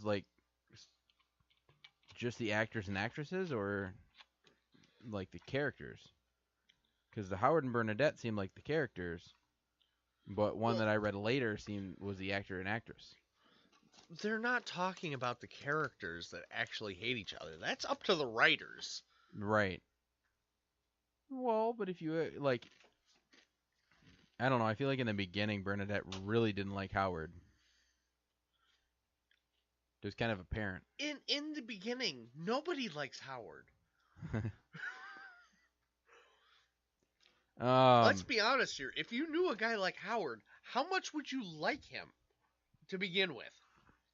like just the actors and actresses, or like the characters? Because the Howard and Bernadette seemed like the characters, but one that I read later was the actor and actress. They're not talking about the characters that actually hate each other. That's up to the writers. Right. Well, but if you like, I don't know. I feel like in the beginning, Bernadette really didn't like Howard. It was kind of apparent. In the beginning, nobody likes Howard. Let's be honest here. If you knew a guy like Howard, how much would you like him to begin with?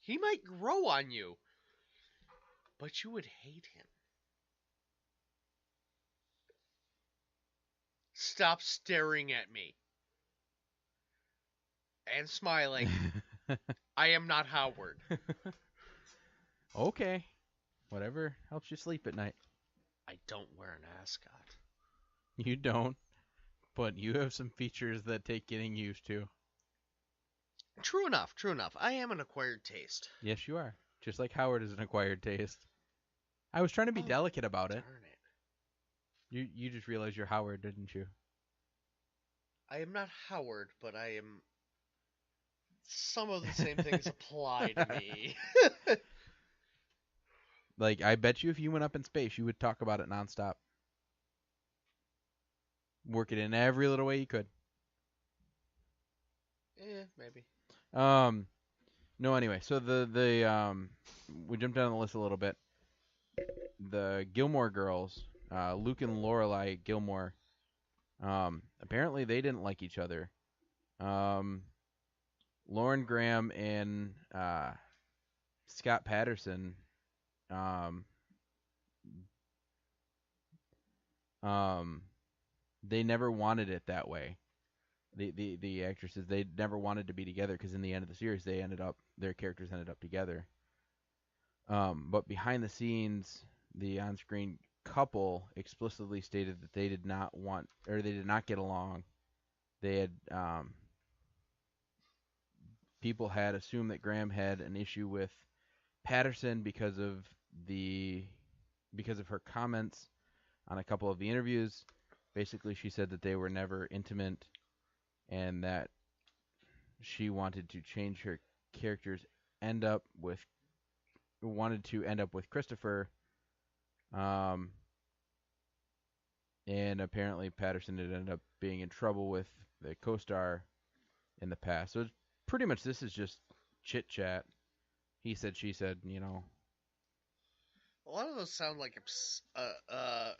He might grow on you, but you would hate him. Stop staring at me. And smiling. I am not Howard. Okay. Whatever helps you sleep at night. I don't wear an ascot. You don't, but you have some features that take getting used to. True enough, true enough. I am an acquired taste. Yes, you are. Just like Howard is an acquired taste. I was trying to be delicate about it. Darn it. You just realized you're Howard, didn't you? I am not Howard, but I am... Some of the same things apply to me. Like, I bet you if you went up in space, you would talk about it nonstop. Work it in every little way you could. Yeah, maybe. No, anyway, so we jumped down the list a little bit. The Gilmore girls, Luke and Lorelai Gilmore, apparently they didn't like each other. Lauren Graham and Scott Patterson, they never wanted it that way. The actresses, they never wanted to be together because in the end of the series their characters ended up together. But behind the scenes, the on-screen couple explicitly stated that they did not get along. They had people had assumed that Graham had an issue with Patterson because of her comments on a couple of the interviews. Basically, she said that they were never intimate, and that she wanted to change her characters, wanted to end up with Christopher, and apparently Patterson had ended up being in trouble with the co-star in the past. So pretty much this is just chit chat. He said, she said, you know. A lot of those sound like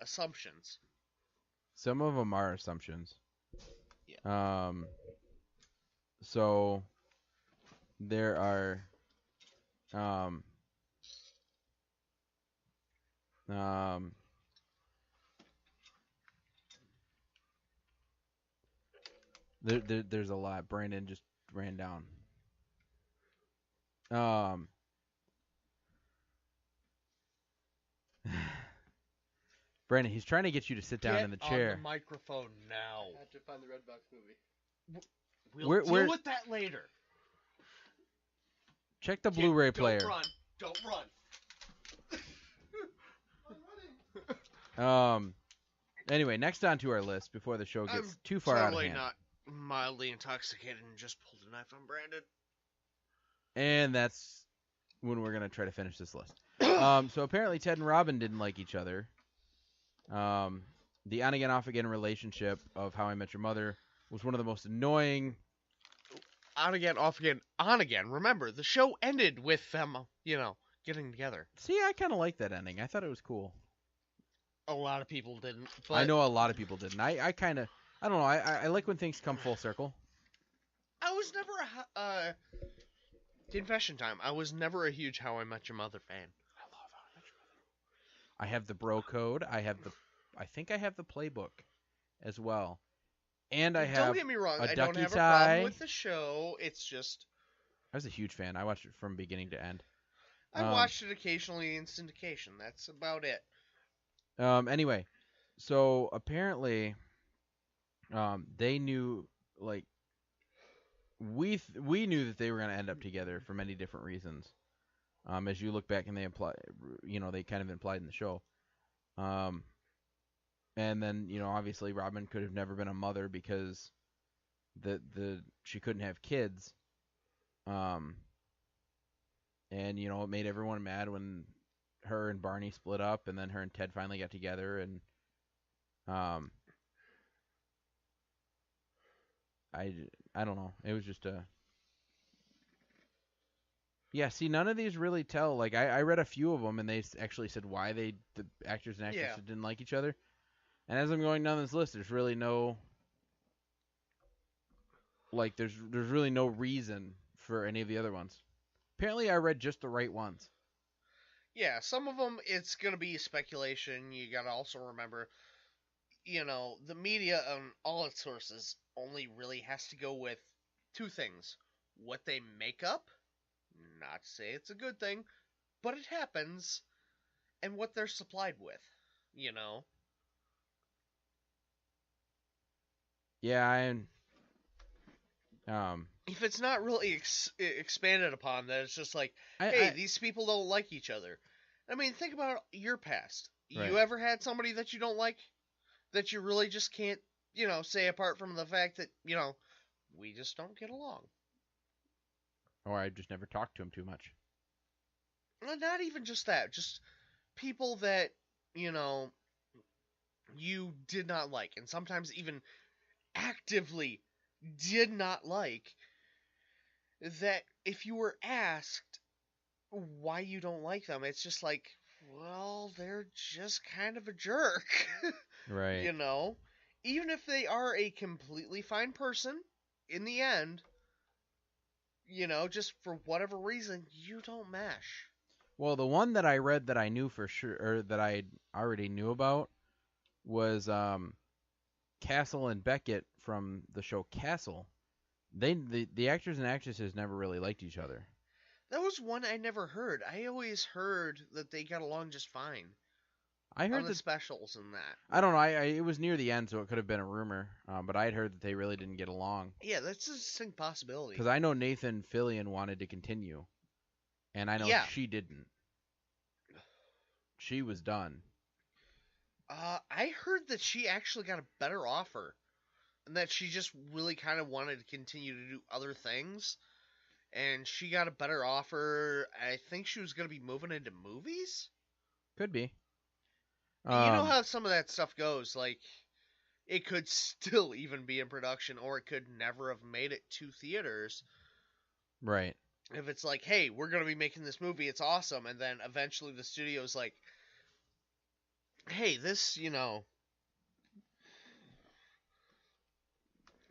assumptions. Some of them are assumptions. Yeah. So there are there's a lot. Brandon just ran down. Brandon, he's trying to get you to sit down in the chair. Get on the microphone now. I have to find the Redbox movie. We'll deal with that later. Check the Blu-ray player. Don't run. I'm running. Anyway, next on to our list before the show gets too far out of hand. I'm totally not mildly intoxicated and just pulled a knife on Brandon. And that's when we're going to try to finish this list. So apparently Ted and Robin didn't like each other. The on-again, off-again relationship of How I Met Your Mother was one of the most annoying... On-again, off-again, on-again. Remember, the show ended with them, getting together. See, I kind of like that ending. I thought it was cool. A lot of people didn't. But I know a lot of people didn't. I kind of... I don't know. I like when things come full circle. I was never a... confession time. I was never a huge How I Met Your Mother fan. I love How I Met Your Mother. I have the bro code. I think I have the playbook as well. And I have... Don't get me wrong. I don't have a problem with the show. It's just... I was a huge fan. I watched it from beginning to end. I watched it occasionally in syndication. That's about it. Anyway, so apparently, they knew, like, we knew that they were going to end up together for many different reasons. As you look back and they imply, they kind of implied in the show. And then, obviously Robin could have never been a mother because she couldn't have kids. And it made everyone mad when her and Barney split up, and then her and Ted finally got together, and I don't know. It was just a yeah. See, none of these really tell. Like I read a few of them, and they actually said why the actors and actresses didn't like each other. And as I'm going down this list, there's really no there's really no reason for any of the other ones. Apparently, I read just the right ones. Yeah, some of them it's gonna be speculation. You gotta also remember, the media and all its sources only really has to go with two things: what they make up, not to say it's a good thing, but it happens, and what they're supplied with. Yeah, if it's not really expanded upon, then it's just like, hey, these people don't like each other. I mean, think about your past. Right. You ever had somebody that you don't like, that you really just can't, say apart from the fact that, we just don't get along? Or I just never talked to him too much. Not even just that. Just people that, you did not like, and sometimes even actively did not like, that if you were asked why you don't like them, it's just like, well, they're just kind of a jerk. Right. Even if they are a completely fine person, in the end, just for whatever reason, you don't mesh. Well, the one that I read that I knew for sure, or that I already knew about, was Castle and Beckett from the show Castle. The actors and actresses never really liked each other. That was one I never heard. I always heard that they got along just fine. I heard on the specials and that. I don't know. It was near the end, so it could have been a rumor. But I had heard that they really didn't get along. Yeah, that's a distinct possibility. Because I know Nathan Fillion wanted to continue, and I know she didn't. She was done. I heard that she actually got a better offer, and that she just really kind of wanted to continue to do other things, and she got a better offer. I think she was going to be moving into movies? Could be. You know how some of that stuff goes. Like, it could still even be in production, or it could never have made it to theaters. Right. If it's like, hey, we're going to be making this movie, it's awesome, and then eventually the studio's like, hey, this, You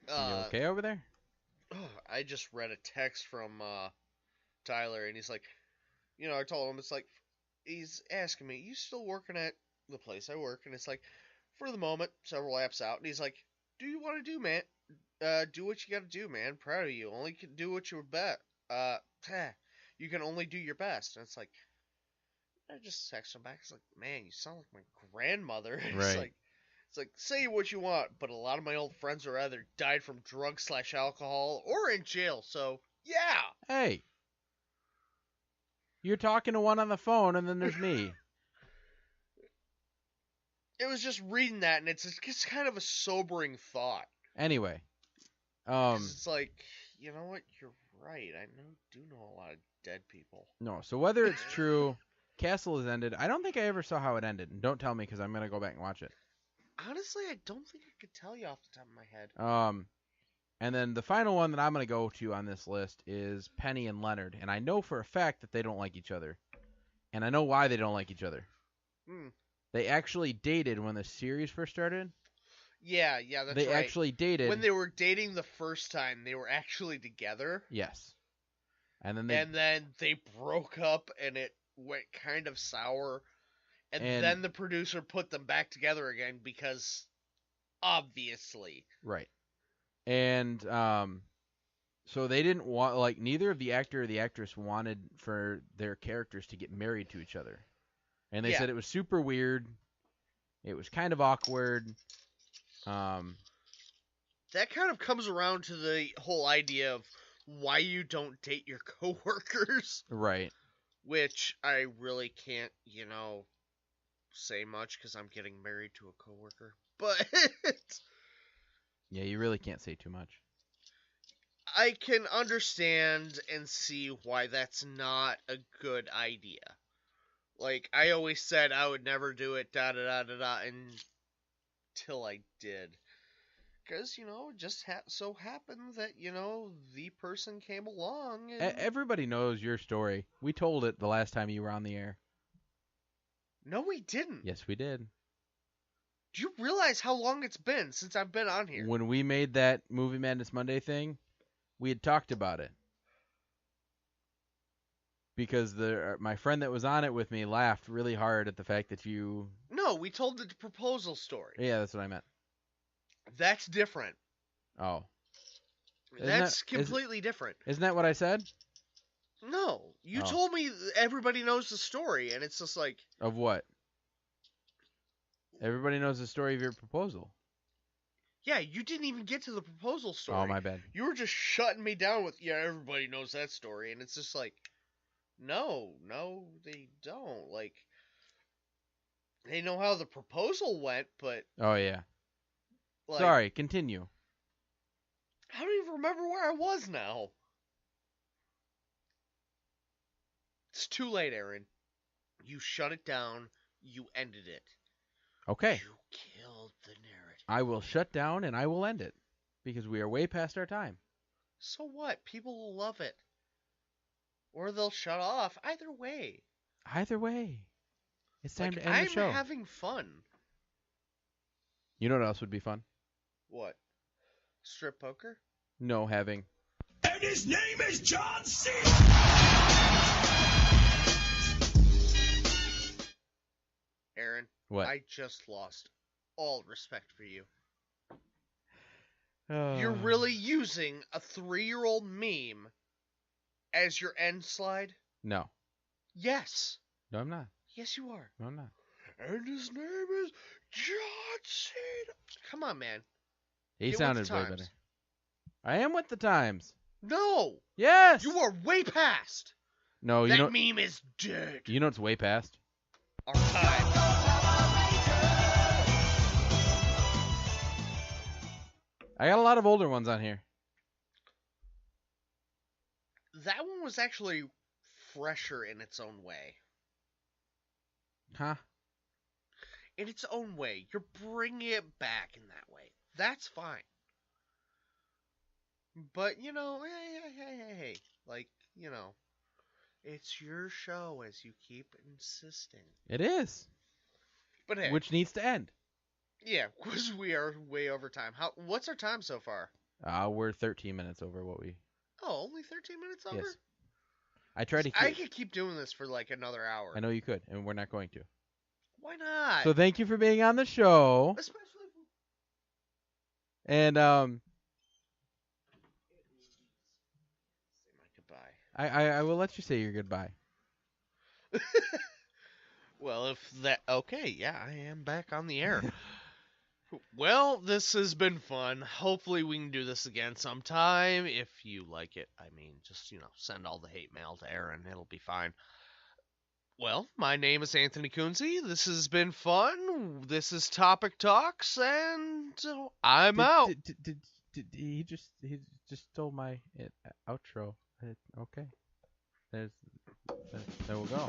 okay over there? I just read a text from Tyler, and he's like, I told him, it's like, he's asking me, you still working at the place I work? And it's like, for the moment, several apps out, and he's like, do you want to do, man? Do what you got to do, man. Proud of you. Only can do what you're you can only do your best. And it's like, I just text him back. It's like, man, you sound like my grandmother. Right. It's like, say what you want, but a lot of my old friends are either died from drugs/alcohol or in jail. So yeah. Hey, you're talking to one on the phone, and then there's me. It was just reading that, and it's kind of a sobering thought. Anyway, it's like, you know what? You're right. I do know a lot of dead people. No, so whether it's true, Castle has ended. I don't think I ever saw how it ended, and don't tell me because I'm gonna go back and watch it. Honestly, I don't think I could tell you off the top of my head. And then the final one that I'm gonna go to on this list is Penny and Leonard, and I know for a fact that they don't like each other, and I know why they don't like each other. They actually dated when the series first started. Yeah, that's right. They actually dated. When they were dating the first time, they were actually together. Yes. And then they broke up, and it went kind of sour. And then the producer put them back together again because, obviously. Right. And so they didn't want, neither of the actor or the actress wanted for their characters to get married to each other. And they said it was super weird. It was kind of awkward. That kind of comes around to the whole idea of why you don't date your coworkers. Right. which I really can't, say much because I'm getting married to a coworker. But Yeah, you really can't say too much. I can understand and see why that's not a good idea. Like, I always said I would never do it, until I did. Because, it just so happened that, the person came along and... Everybody knows your story. We told it the last time you were on the air. No, we didn't. Yes, we did. Do you realize how long it's been since I've been on here? When we made that Movie Madness Monday thing, we had talked about it. Because my friend that was on it with me laughed really hard at the fact that you... No, we told the proposal story. Yeah, that's what I meant. That's different. Oh. That's completely different. Isn't that what I said? No. You told me everybody knows the story, and it's just like... Of what? Everybody knows the story of your proposal. Yeah, you didn't even get to the proposal story. Oh, my bad. You were just shutting me down with, yeah, everybody knows that story, and it's just like... No, they don't. Like, they know how the proposal went, but... Oh, yeah. Like, sorry, continue. I don't even remember where I was now. It's too late, Aaron. You shut it down. You ended it. Okay. You killed the narrative. I will shut down and I will end it. Because we are way past our time. So what? People will love it. Or they'll shut off. Either way. Either way. It's time to end I'm the show. I'm having fun. You know what else would be fun? What? Strip poker? No, having. And his name is John C. Aaron. What? I just lost all respect for you. You're really using a 3-year-old meme as your end slide? No. Yes. No, I'm not. Yes, you are. No, I'm not. And his name is John Cena. Come on, man. He Get with sounded the way times. better. I am with the times. No. Yes. You are way past. No, you that know. meme is dead. You know it's way past. Our time. I got a lot of older ones on here. That one was actually fresher in its own way. Huh? In its own way. You're bringing it back in that way. That's fine. But, hey. Like, it's your show as you keep insisting. It is. But hey. Which needs to end. Yeah, because we are way over time. What's our time so far? We're 13 minutes over what we... Oh, only 13 minutes over? Yes. I tried to keep... I could keep doing this for like another hour. I know you could, and we're not going to. Why not? So thank you for being on the show. Especially... And, Say my goodbye. I will let you say your goodbye. Well, if that... Okay, yeah, I am back on the air. Well, this has been fun. Hopefully we can do this again sometime. If you like it, I mean, just, send all the hate mail to Aaron. It'll be fine. Well, my name is Anthony Kunze. This has been fun. This is Topic Talks, and I'm out. He just stole my outro. Okay. There we'll go.